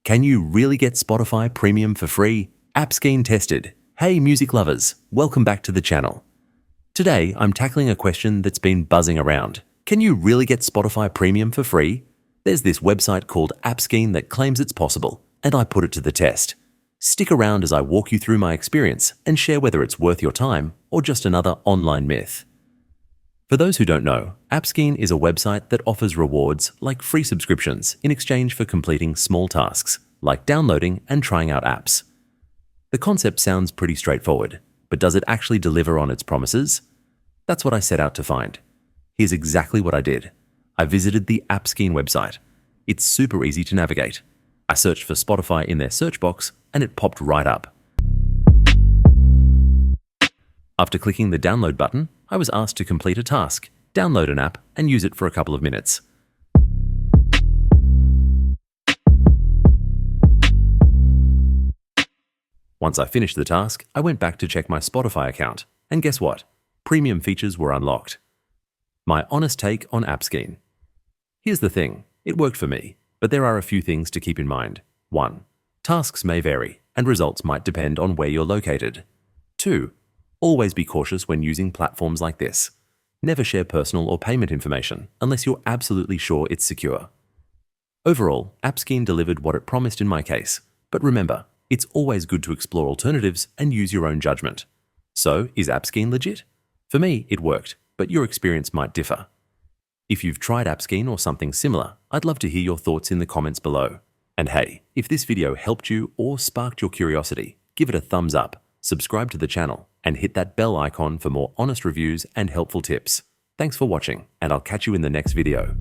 Can you really get Spotify Premium for free? Appskeen tested. Hey music lovers, welcome back to the channel. Today, I'm tackling a question that's been buzzing around. Can you really get Spotify Premium for free? There's this website called Appskeen that claims it's possible, and I put it to the test. Stick around as I walk you through my experience and share whether it's worth your time or just another online myth. For those who don't know, Appskeen is a website that offers rewards like free subscriptions in exchange for completing small tasks, like downloading and trying out apps. The concept sounds pretty straightforward, but does it actually deliver on its promises? That's what I set out to find. Here's exactly what I did. I visited the Appskeen website. It's super easy to navigate. I searched for Spotify in their search box and it popped right up. After clicking the download button, I was asked to complete a task, download an app, and use it for a couple of minutes. Once I finished the task, I went back to check my Spotify account, and guess what? Premium features were unlocked. My honest take on Appskeen. Here's the thing, it worked for me, but there are a few things to keep in mind. 1. Tasks may vary, and results might depend on where you're located. 2. Always be cautious when using platforms like this. Never share personal or payment information unless you're absolutely sure it's secure. Overall, Appskeen delivered what it promised in my case, but remember, it's always good to explore alternatives and use your own judgment. So, is Appskeen legit? For me, it worked, but your experience might differ. If you've tried Appskeen or something similar, I'd love to hear your thoughts in the comments below. And hey, if this video helped you or sparked your curiosity, give it a thumbs up, subscribe to the channel, and hit that bell icon for more honest reviews and helpful tips. Thanks for watching, and I'll catch you in the next video.